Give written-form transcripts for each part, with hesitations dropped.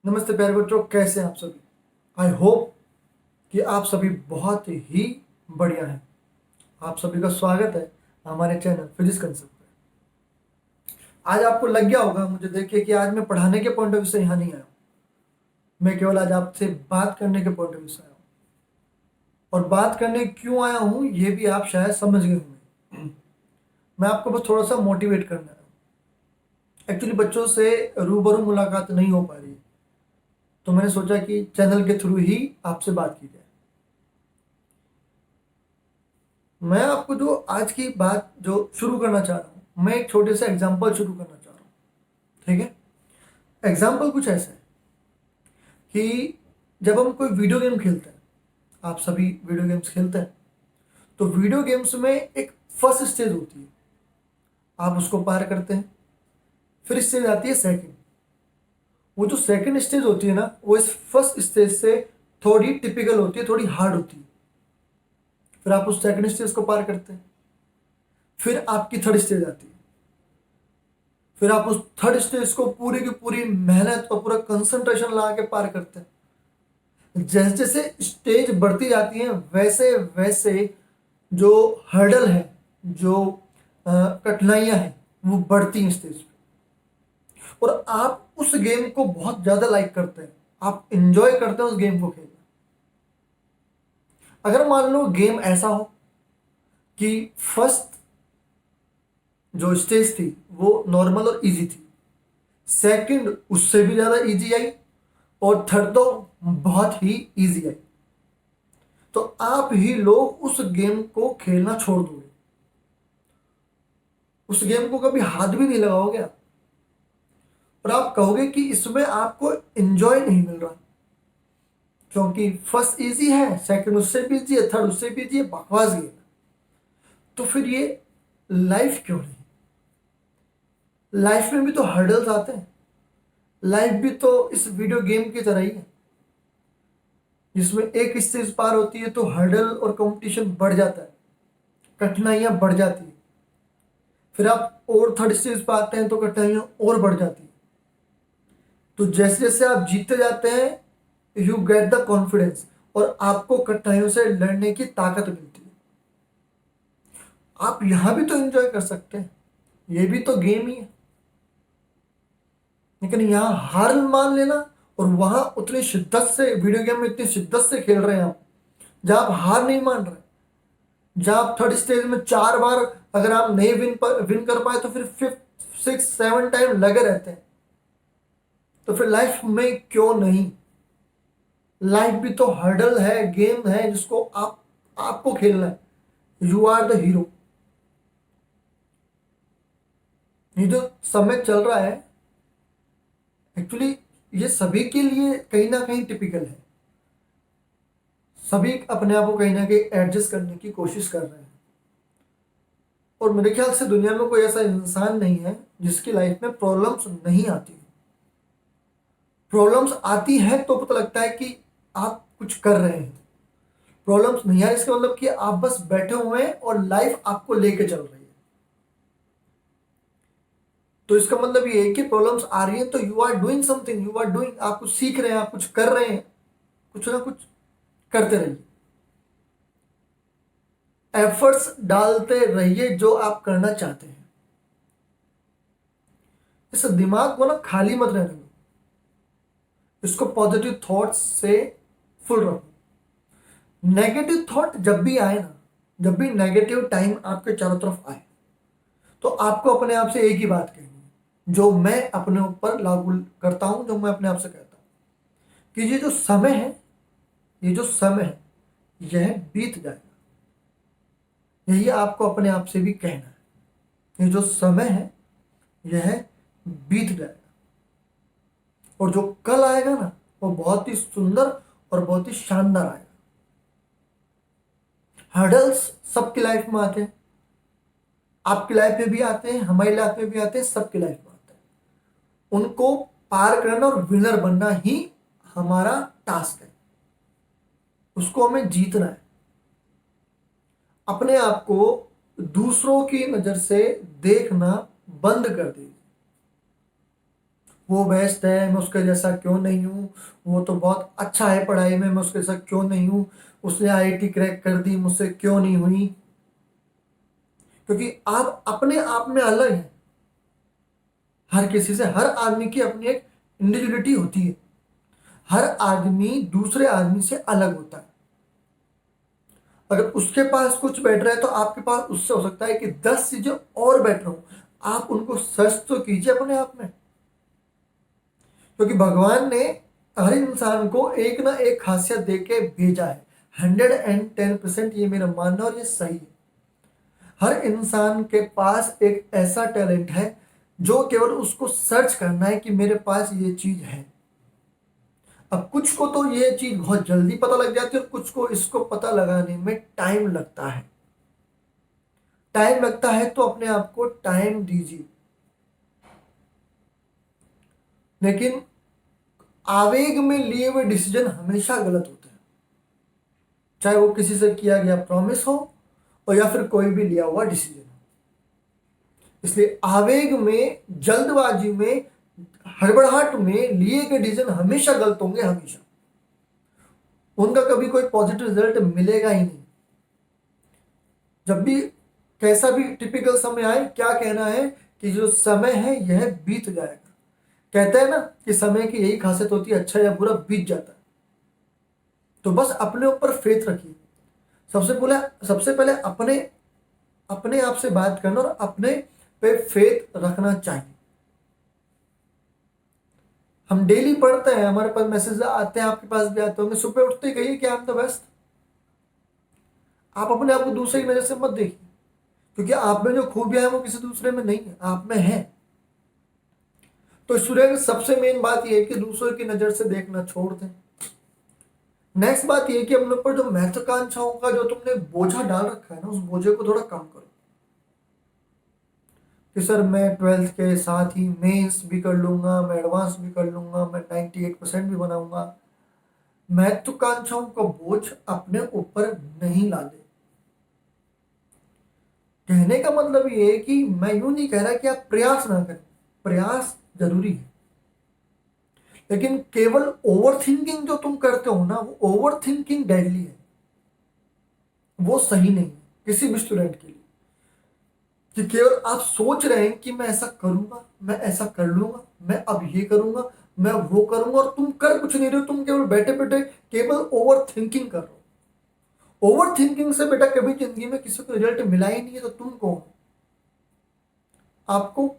नमस्ते प्यारे बच्चों, कैसे हैं आप सभी। आई होप कि आप सभी बहुत ही बढ़िया हैं। आप सभी का स्वागत है हमारे चैनल फिजिक्स कंसेप्ट पे। आज आपको लग गया होगा मुझे देखिए कि आज मैं पढ़ाने के पॉइंट ऑफ व्यू से यहाँ नहीं आया हूँ। मैं केवल आज आपसे बात करने के पॉइंट ऑफ व्यू से आया हूँ। और बात करने क्यों आया हूँ ये भी आप शायद समझ गए होंगे। मैं आपको बस थोड़ा सा मोटिवेट करना है। एक्चुअली बच्चों से रूबरू मुलाकात नहीं हो पा रही है, तो मैंने सोचा कि चैनल के थ्रू ही आपसे बात की जाए। मैं आपको जो आज की बात जो शुरू करना चाह रहा हूँ, मैं एक छोटे से एग्जाम्पल शुरू करना चाह रहा हूँ। ठीक है। एग्जाम्पल कुछ ऐसा है कि जब हम कोई वीडियो गेम खेलते हैं, आप सभी वीडियो गेम्स खेलते हैं, तो वीडियो गेम्स में एक फर्स्ट स्टेज होती है, आप उसको पार करते हैं। फिर स्टेज आती है सेकंड। वो जो सेकंड स्टेज होती है ना, वो इस फर्स्ट स्टेज से थोड़ी टिपिकल होती है, थोड़ी हार्ड होती है। फिर आप उस सेकंड स्टेज को पार करते हैं। फिर आपकी थर्ड स्टेज आती है। फिर आप उस थर्ड स्टेज को पूरी की पूरी मेहनत और पूरा कंसंट्रेशन लगा के पार करते हैं। जैसे जैसे स्टेज बढ़ती जाती है वैसे वैसे जो हर्डल है, जो कठिनाइयां हैं, वो बढ़ती हैं स्टेज पे। और आप उस गेम को बहुत ज्यादा लाइक करते हैं, आप इंजॉय करते हैं उस गेम को खेलना। अगर मान लो गेम ऐसा हो कि फर्स्ट जो स्टेज थी वो नॉर्मल और इजी थी, सेकंड उससे भी ज्यादा इजी आई, और थर्ड तो बहुत ही इजी आई, तो आप ही लोग उस गेम को खेलना छोड़ दोगे। उस गेम को कभी हाथ भी नहीं लगाओगे आप। और आप कहोगे कि इसमें आपको एंजॉय नहीं मिल रहा, क्योंकि फर्स्ट इजी है, सेकंड उससे भी इजी है, थर्ड उससे भी इजी है, बकवास गेम है। तो फिर ये लाइफ क्यों नहीं। लाइफ में भी तो हर्डल्स आते हैं। लाइफ भी तो इस वीडियो गेम की तरह ही है, जिसमें एक स्टेज पार होती है तो हर्डल और कंपटीशन बढ़ जाता है, कठिनाइयां बढ़ जाती है। फिर आप और थर्ड स्टेज पर आते हैं तो कठिनाइयां और बढ़ जाती है। तो जैसे जैसे आप जीतते जाते हैं, यू गेट द कॉन्फिडेंस, और आपको कठिनाइयों से लड़ने की ताकत मिलती है। आप यहां भी तो एंजॉय कर सकते हैं, ये भी तो गेम ही है। लेकिन यहाँ हार मान लेना, और वहां उतनी शिद्दत से वीडियो गेम में इतनी शिद्दत से खेल रहे हैं आप, जहां आप हार नहीं मान रहे, जहां आप थर्ड स्टेज में 4 बार अगर आप नहीं विन कर पाए तो फिर फिफ्थ सिक्स सेवन टाइम लगे रहते हैं। तो फिर लाइफ में क्यों नहीं। लाइफ भी तो हर्डल है, गेम है, जिसको आपको खेलना है। You are the hero. ये जो समय चल रहा है, एक्चुअली ये सभी के लिए कहीं ना कहीं टिपिकल है। सभी अपने आप को कहीं ना कहीं एडजस्ट करने की कोशिश कर रहे हैं। और मेरे ख्याल से दुनिया में कोई ऐसा इंसान नहीं है जिसकी लाइफ में प्रॉब्लम्स नहीं आती। प्रॉब्लम्स आती हैं तो पता लगता है कि आप कुछ कर रहे हैं। प्रॉब्लम्स नहीं आ रही इसका मतलब कि आप बस बैठे हुए हैं और लाइफ आपको लेके चल रही है। तो इसका मतलब ये है कि प्रॉब्लम्स आ रही है तो you are doing something, you are doing, आप कुछ सीख रहे हैं, आप कुछ कर रहे हैं। कुछ ना कुछ करते रहिए, एफर्ट्स डालते रहिए जो आप करना चाहते हैं। इस दिमाग को ना खाली मत रहने दो, इसको पॉजिटिव थॉट्स से फुल रखो। नेगेटिव थॉट जब भी आए ना, जब भी नेगेटिव टाइम आपके चारों तरफ आए, तो आपको अपने आप से एक ही बात कहनी है, जो मैं अपने ऊपर लागू करता हूं, जो मैं अपने आप से कहता हूं, कि ये जो समय है, ये जो समय है, यह बीत जाएगा। यही आपको अपने आप से भी कहना है, ये जो समय है यह बीत जाएगा, और जो कल आएगा ना, वो बहुत ही सुंदर और बहुत ही शानदार आएगा। हर्डल्स सबकी लाइफ में आते हैं, आपकी लाइफ में भी आते हैं, हमारी लाइफ में भी आते हैं, सबकी लाइफ में आते हैं। उनको पार करना और विनर बनना ही हमारा टास्क है, उसको हमें जीतना है। अपने आप को दूसरों की नजर से देखना बंद कर दीजिए। वो बेस्ट है, मैं उसके जैसा क्यों नहीं हूँ, वो तो बहुत अच्छा है पढ़ाई में, मैं उसके जैसा क्यों नहीं हूँ, उसने आईआईटी क्रैक कर दी, मुझसे क्यों नहीं हुई। क्योंकि आप अपने आप में अलग हैं। हर किसी से, हर आदमी की अपनी एक इंडिविजुअलिटी होती है। हर आदमी दूसरे आदमी से अलग होता है। अगर उसके पास कुछ बेटर है तो आपके पास उससे हो सकता है कि 10 चीजें और बेटर हो। आप उनको सर्च तो कीजिए अपने आप में। क्योंकि भगवान ने हर इंसान को एक ना एक खासियत दे के भेजा है। 110%, ये मेरा मानना और ये सही है। हर इंसान के पास एक ऐसा टैलेंट है जो केवल उसको सर्च करना है कि मेरे पास ये चीज है। अब कुछ को तो ये चीज बहुत जल्दी पता लग जाती है और कुछ को इसको पता लगाने में टाइम लगता है। टाइम लगता है तो अपने आप को टाइम दीजिए। लेकिन आवेग में लिए हुए डिसीजन हमेशा गलत होते हैं। चाहे वो किसी से किया गया प्रॉमिस हो और या फिर कोई भी लिया हुआ डिसीजन हो। इसलिए आवेग में, जल्दबाजी में, हड़बड़ाहट में लिए गए डिसीजन हमेशा गलत होंगे, हमेशा। उनका कभी कोई पॉजिटिव रिजल्ट मिलेगा ही नहीं। जब भी कैसा भी टिपिकल समय आए, क्या कहना है कि जो समय है यह बीत जाएगा। कहते हैं ना कि समय की यही खासियत होती है, अच्छा या बुरा बीत जाता है। तो बस अपने ऊपर फेथ रखिए। सबसे पहले अपने अपने आप से बात करना और अपने पे फेथ रखना चाहिए। हम डेली पढ़ते हैं, हमारे पास मैसेज आते हैं, आपके पास भी आते होंगे, सुबह उठते ही कहिए कि आई एम द बेस्ट। आप अपने आप को दूसरे की नजर से मत देखिए। क्योंकि आप में जो खूबियां है वो किसी दूसरे में नहीं है, आप में है। तो स्टूडेंट, सबसे मेन बात यह है कि दूसरों की नजर से देखना छोड़ दें। नेक्स्ट बात यह कि अपने ऊपर जो महत्वाकांक्षाओं का जो तुमने बोझा डाल रखा है ना, उस बोझे को थोड़ा कम करो। कि सर मैं 12th के साथ ही मेंस भी कर लूंगा, मैं एडवांस भी कर लूंगा, मैं 98% भी बनाऊंगा। महत्वाकांक्षाओं का बोझ अपने ऊपर नहीं ला दे। कहने का मतलब ये है कि मैं यूं नहीं कह रहा कि आप प्रयास ना करें, प्रयास जरूरी है। लेकिन केवल ओवर थिंकिंग जो तुम करते हो ना, वो ओवर थिंकिंग डेडली है। वो सही नहीं है किसी भी स्टूडेंट के लिए। कि केवल आप सोच रहे हैं कि मैं ऐसा करूंगा, मैं ऐसा कर लूंगा, मैं अब ये करूंगा, मैं वो करूंगा, और तुम कर कुछ नहीं रहे हो। तुम केवल बैठे बैठे केवल ओवर थिंकिंग कर रहे हो। ओवर थिंकिंग से बेटा कभी जिंदगी में किसी को रिजल्ट मिला ही नहीं है, तो तुम कौन? आपको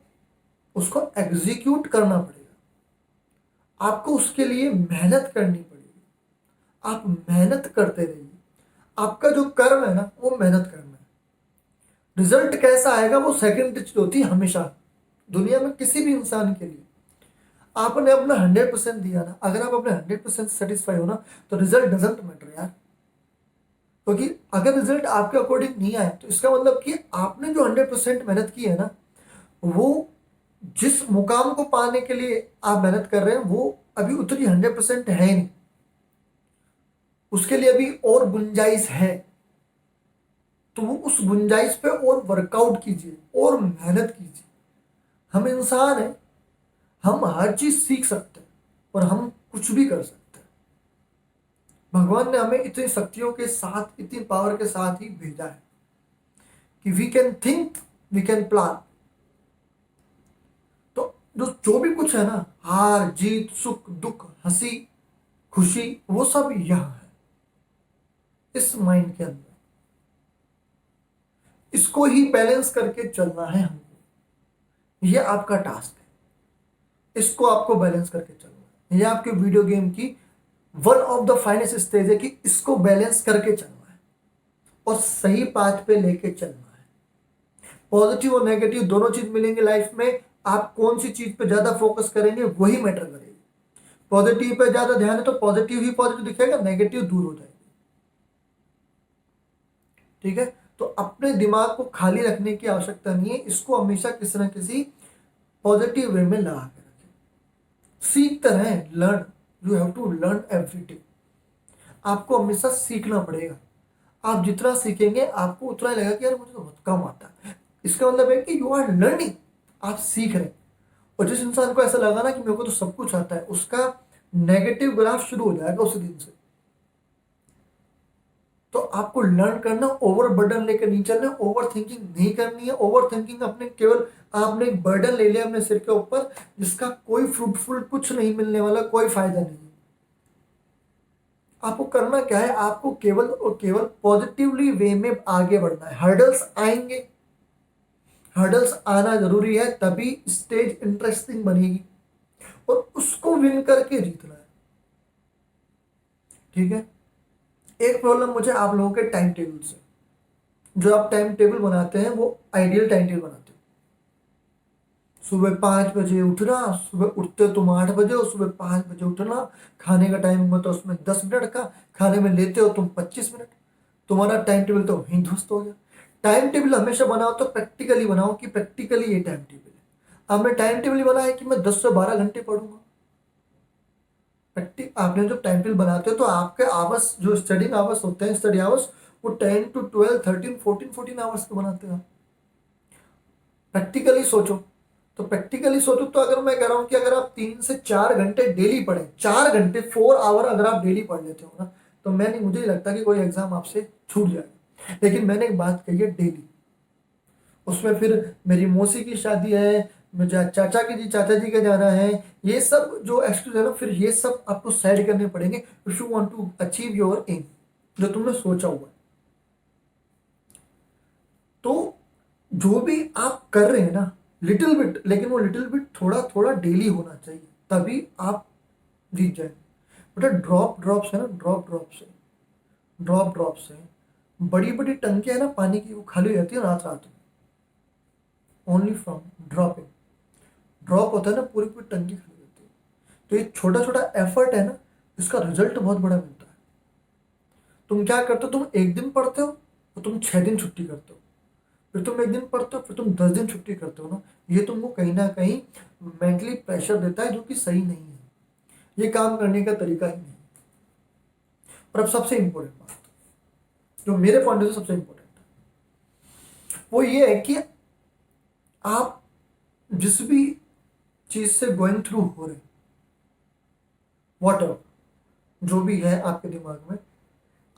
उसको एग्जीक्यूट करना पड़ेगा। आपको उसके लिए मेहनत करनी पड़ेगी। आप मेहनत करते रहिए। आपका जो कर्म है ना, वो मेहनत करना है। रिजल्ट कैसा आएगा वो सेकंड चीज होती है हमेशा, दुनिया में किसी भी इंसान के लिए। आपने अपना 100% दिया ना, अगर आप अपने 100% सेटिस्फाई हो ना, तो रिजल्ट डजंट मैटर यार। क्योंकि अगर रिजल्ट आपके अकॉर्डिंग नहीं आए तो इसका मतलब कि आपने जो 100% मेहनत की है ना, वो जिस मुकाम को पाने के लिए आप मेहनत कर रहे हैं वो अभी उतनी 100% है नहीं। उसके लिए अभी और गुंजाइश है। तो वो उस गुंजाइश पे और वर्कआउट कीजिए और मेहनत कीजिए। हम इंसान हैं, हम हर चीज सीख सकते हैं और हम कुछ भी कर सकते हैं। भगवान ने हमें इतनी शक्तियों के साथ, इतनी पावर के साथ ही भेजा है कि we can think, we can plan. तो जो भी कुछ है ना, हार जीत, सुख दुख, हंसी खुशी, वो सब यहाँ है, इस माइंड के अंदर। इसको ही बैलेंस करके चलना है हमको। ये आपका टास्क है, इसको आपको बैलेंस करके चलना है। ये आपके वीडियो गेम की one of the finest stage है कि इसको बैलेंस करके चलना है और सही पाथ पे लेके चलना है। पॉजिटिव और नेगेटिव दोनों चीज मिलेंगे लाइफ में। आप कौन सी चीज पे ज्यादा फोकस करेंगे वही मैटर करेगी। पॉजिटिव पे ज्यादा ध्यान है तो पॉजिटिव ही पॉजिटिव दिखेगा, नेगेटिव दूर हो जाएगी। ठीक है, तो अपने दिमाग को खाली रखने की आवश्यकता नहीं है। इसको हमेशा किसी ना किसी पॉजिटिव वे में लगा के रखें। सीखते रहें, learn. You have to learn every day. आपको हमेशा सीखना पड़ेगा। आप जितना सीखेंगे आपको उतना ही लगेगा कि यार मुझे तो बहुत कम आता है। इसका मतलब है कि यू आर लर्निंग, आप सीख रहे हैं। और जिस इंसान को ऐसा लगा ना कि मेरे को तो सब कुछ आता है, उसका नेगेटिव ग्राफ शुरू हो जाएगा उसी दिन से। तो आपको लर्न करना, ओवर बर्डन लेकर नहीं चलना, ओवर थिंकिंग नहीं करनी है। ओवर थिंकिंग अपने केवल आपने एक बर्डन ले लिया अपने सिर के ऊपर, जिसका कोई फ्रूटफुल कुछ नहीं मिलने वाला, कोई फायदा नहीं है। आपको करना क्या है, आपको केवल और केवल पॉजिटिवली वे में आगे बढ़ना है। हर्डल्स आएंगे, हर्डल्स आना जरूरी है, तभी स्टेज इंटरेस्टिंग बनेगी, और उसको विन करके जीतना है। ठीक है। एक प्रॉब्लम मुझे आप लोगों के टाइम टेबल से, जो आप टाइम टेबल बनाते हैं वो आइडियल टाइम टेबल बनाते हो। सुबह 5 बजे उठना, सुबह उठते हो तुम 8 बजे और सुबह 5 बजे उठना, खाने का टाइम हुआ तो उसमें 10 मिनट का, खाने में लेते हो तुम 25 मिनट, तुम्हारा टाइम टेबल तो वहीं ध्वस्त हो गया। टाइम टेबल हमेशा बनाओ तो प्रैक्टिकली बनाओ, कि प्रैक्टिकली ये टाइम टेबल है। आपने टाइम टेबल बनाया है कि मैं 10 से 12 घंटे पढ़ूंगा। प्रैक्टिक आपने जो टाइम टेबल बनाते हो तो आपके आवर्स, जो स्टडी आवर्स होते हैं, स्टडी आवर्स, वो 10 to 12, 13, 14 आवर्स के बनाते हैं। प्रैक्टिकली सोचो, तो प्रैक्टिकली सोचो तो अगर मैं कह रहा हूं कि अगर आप 3 से 4 घंटे डेली पढ़े, 4 घंटे 4 आवर अगर आप डेली पढ़ लेते हो ना, तो मैं नहीं, मुझे नहीं लगता कि कोई एग्जाम आपसे छूट जाएगा। लेकिन मैंने एक बात कही है, डेली। उसमें फिर मेरी मौसी की शादी है, मुझे चाचा जी के जाना है, ये सब जो एक्सक्यूज है ना, फिर ये सब आपको साइड करने पड़ेंगे if you want to achieve your aim, जो तुमने सोचा हुआ है। तो जो भी आप कर रहे हैं ना, लिटिल बिट, लेकिन वो लिटिल बिट थोड़ा थोड़ा डेली होना चाहिए, तभी आप जीत जाएंगे। बेटा ड्रॉप ड्रॉप से ना, ड्रॉप ड्रॉप से बड़ी बड़ी टंकियां है ना पानी की, वो खाली हो जाती है रात रात में, ओनली फ्रॉम ड्रॉपिंग। ड्रॉप होता है ना, पूरी पूरी टंकी खाली होती है। तो ये छोटा छोटा एफर्ट है ना, इसका रिजल्ट बहुत बड़ा मिलता है। तुम क्या करते हो, तुम एक दिन पढ़ते हो और तुम 6 दिन छुट्टी करते हो, फिर तुम एक दिन पढ़ते हो, फिर तुम 10 दिन छुट्टी करते हो ना, ये तुमको कहीं ना कहीं मेंटली प्रेशर देता है, जो कि सही नहीं है। ये काम करने का तरीका ही नहीं। पर अब सबसे इंपॉर्टेंट बात, जो मेरे पॉइंट से सबसे इंपॉर्टेंट है, वो ये है कि आप जिस भी चीज से गोइंग थ्रू हो रहे, वॉट एवर, जो भी है आपके दिमाग में,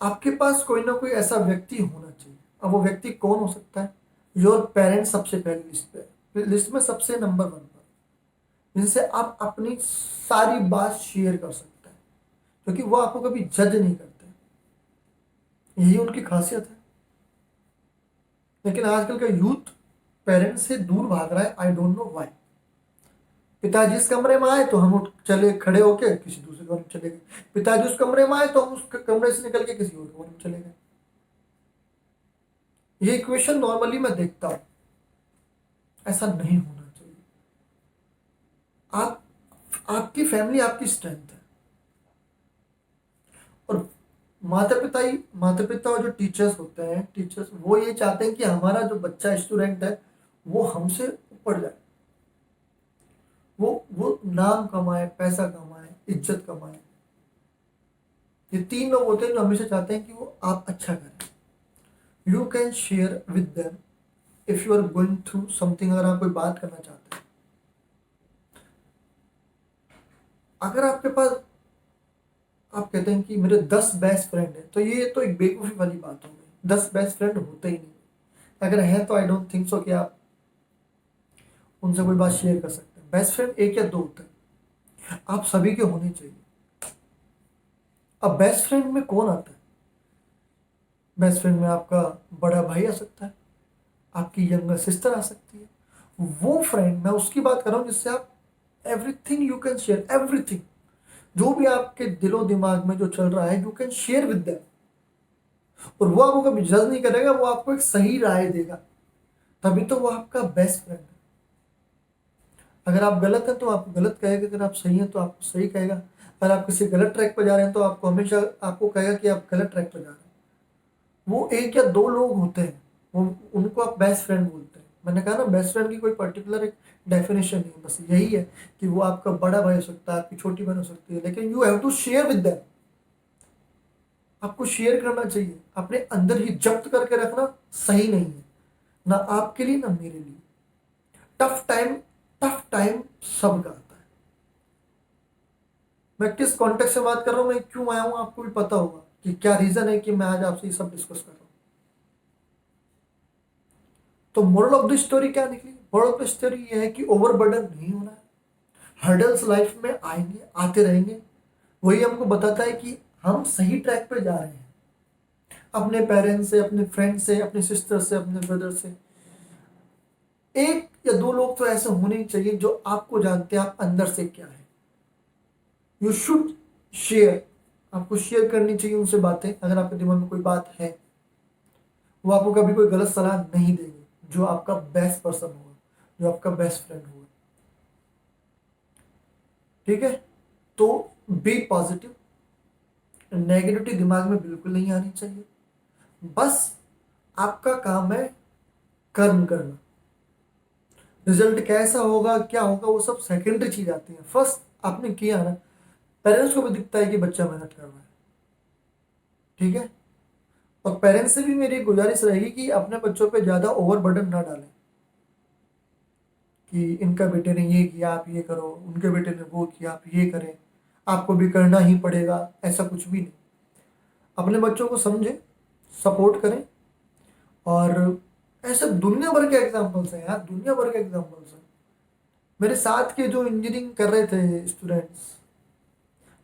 आपके पास कोई ना कोई ऐसा व्यक्ति होना चाहिए। अब वो व्यक्ति कौन हो सकता है? योर पेरेंट्स सबसे पहली लिस्ट पे, लिस्ट में सबसे नंबर 1 पर, जिनसे आप अपनी सारी बात शेयर कर सकते हैं, क्योंकि वो आपको कभी जज नहीं करते। यही उनकी खासियत है। लेकिन आजकल का यूथ पेरेंट्स से दूर भाग रहा है, आई डोंट नो व्हाई। पिताजी इस कमरे में आए तो हम उठ चले, खड़े होके किसी दूसरे कमरे में चले गए। पिताजी उस कमरे में आए तो हम उस कमरे से निकल के किसी और कमरे में चले गए। ये इक्वेशन नॉर्मली मैं देखता हूं, ऐसा नहीं होना चाहिए। आप, आपकी फैमिली आपकी स्ट्रेंथ है, और माता पिता और जो टीचर्स होते हैं, टीचर्स वो ये चाहते हैं कि हमारा जो बच्चा स्टूडेंट है वो हमसे ऊपर जाए, वो नाम कमाए, पैसा कमाए, इज्जत कमाए। ये 3 लोग होते हैं जो हमेशा चाहते हैं कि वो आप अच्छा करें। You can share with them if you are going through something. अगर आप कोई बात करना चाहते हैं, अगर आपके पास, आप कहते हैं कि मेरे 10 बेस्ट फ्रेंड है, तो ये तो एक बेवकूफ़ी वाली बात हो गई। 10 बेस्ट फ्रेंड होते ही नहीं। अगर है तो आई डोंट थिंक सो कि आप उनसे कोई बात शेयर कर सकते हैं। बेस्ट फ्रेंड 1 या 2 होते हैं, आप सभी के होने चाहिए। अब बेस्ट फ्रेंड में कौन आता है? बेस्ट फ्रेंड में आपका बड़ा भाई आ सकता है, आपकी यंगर सिस्टर आ सकती है। वो फ्रेंड, मैं उसकी बात कर रहा हूँ जिससे आप everything you can share, everything, जो भी आपके दिलो दिमाग में जो चल रहा है, you can share with them. और वो आपको कभी जज नहीं करेगा, वो आपको एक सही राय देगा, तभी तो वो आपका बेस्ट फ्रेंड है। अगर आप गलत हैं तो आपको गलत कहेगा, अगर आप सही हैं तो आपको सही कहेगा। अगर आप किसी गलत ट्रैक पर जा रहे हैं तो आपको हमेशा आपको कहेगा कि आप गलत ट्रैक पर जा रहे हैं। वो 1 या 2 लोग होते हैं, वो उनको आप बेस्ट फ्रेंड बोलते हैं। मैंने कहा ना, बेस्ट फ्रेंड की कोई पर्टिकुलर एक डेफिनेशन नहीं है, बस यही है कि वो आपका बड़ा भाई हो सकता है, आपकी छोटी बहन हो सकती है, लेकिन you have to share with them. आपको शेयर करना चाहिए, अपने अंदर ही जब्त करके रखना सही नहीं है, ना आपके लिए ना मेरे लिए। टफ टाइम, टफ टाइम सबका आता है। मैं किस कॉन्टेक्स्ट से बात कर रहा हूँ, मैं क्यों आया हूँ, आपको भी पता होगा कि क्या रीजन है कि मैं आज आपसे ये सब डिस्कस कर रहा हूँ। तो मोरल ऑफ द स्टोरी क्या निकली? मोरल ऑफ द स्टोरी ये है कि ओवरबर्डन नहीं होना है। हर्डल्स लाइफ में आएंगे, आते रहेंगे। वही हमको बताता है कि हम सही ट्रैक पे जा रहे हैं। अपने पेरेंट्स से, अपने फ्रेंड से, अपने सिस्टर से, अपने ब्रदर से, एक या दो लोग तो ऐसे होने ही चाहिए जो आपको जानते हैं आप अंदर से क्या है। You should share. आपको शेयर करनी चाहिए उनसे बातें। अगर आपके दिमाग में कोई बात है, वो आपको कभी कोई गलत सलाह नहीं देंगे। जो आपका बेस्ट पर्सन होगा, जो आपका बेस्ट फ्रेंड होगा, ठीक है। तो बी पॉजिटिव। नेगेटिविटी दिमाग में बिल्कुल नहीं आनी चाहिए। बस आपका काम है कर्म करना। रिजल्ट कैसा होगा, क्या होगा, वो सब सेकेंडरी चीज आती है। फर्स्ट आपने किया ना, पेरेंट्स को भी दिखता है कि बच्चा मेहनत कर रहा है, ठीक है। और पेरेंट्स से भी मेरी गुजारिश रहेगी कि अपने बच्चों पे ज्यादा ओवरबर्डन ना डालें कि इनका बेटे ने ये किया आप ये करो, उनके बेटे ने वो किया आप ये करें, आपको भी करना ही पड़ेगा। ऐसा कुछ भी नहीं। अपने बच्चों को समझें, सपोर्ट करें। और ऐसे दुनिया भर के एग्जाम्पल्स हैं यार, दुनिया भर के एग्जाम्पल्स हैं। मेरे साथ के जो इंजीनियरिंग कर रहे थे स्टूडेंट्स,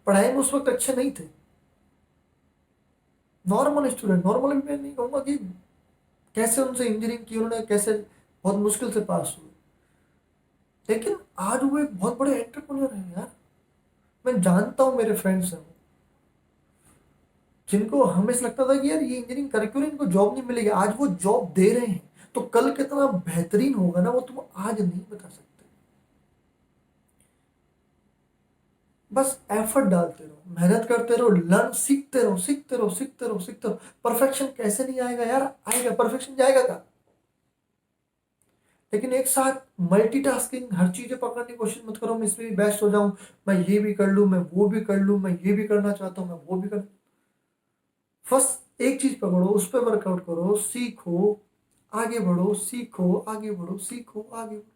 पढ़ाई में उस वक्त अच्छे नहीं थे। नॉर्मल स्टूडेंट, नॉर्मल मैं नहीं कहूँगा कि कैसे उनसे इंजीनियरिंग की उन्होंने, कैसे बहुत मुश्किल से पास हुए, लेकिन आज वो एक बहुत बड़े एंटरप्रेन्योर हैं यार। मैं जानता हूँ, मेरे फ्रेंड्स हैं जिनको हमेशा लगता था कि यार ये इंजीनियरिंग करके क्यों इनको जॉब नहीं मिलेगी, आज वो जॉब दे रहे हैं। तो कल कितना बेहतरीन होगा ना, वो तुम आज नहीं बता सकते। बस एफर्ट डालते रहो, मेहनत करते रहो, लर्न, सीखते रहो, सीखते रहो, सीखते रहो, सीखते रहो। परफेक्शन कैसे नहीं आएगा यार? आएगा, परफेक्शन जाएगा का। लेकिन एक साथ मल्टीटास्किंग हर चीजें पकड़ने की कोशिश मत करो। मैं इसमें भी बेस्ट हो जाऊं, मैं ये भी कर लूं, मैं वो भी कर लूं, मैं ये भी करना चाहता हूं, मैं वो भी कर। फर्स्ट एक चीज पकड़ो, उस पर वर्कआउट करो, सीखो, आगे बढ़ो, सीखो, आगे बढ़ो, सीखो, आगे बढ़ो।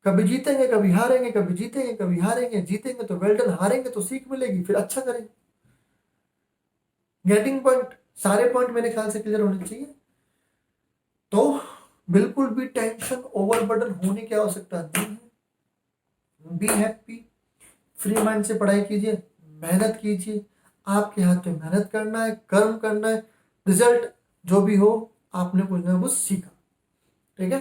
कभी जीतेंगे, कभी हारेंगे, कभी जीतेंगे, कभी हारेंगे। जीतेंगे तो वेल डन, हारेंगे तो सीख मिलेगी, फिर अच्छा करेंगे। गेटिंग पॉइंट, सारे पॉइंट मेरे ख्याल से क्लियर होने चाहिए। तो बिल्कुल भी टेंशन, ओवरबर्डन होने की आवश्यकता नहीं है। बी हैप्पी, फ्री माइंड से पढ़ाई कीजिए, मेहनत कीजिए। आपके हाथ में मेहनत करना है, कर्म करना है। रिजल्ट जो भी हो, आपने कुछ ना कुछ सीखा, ठीक है।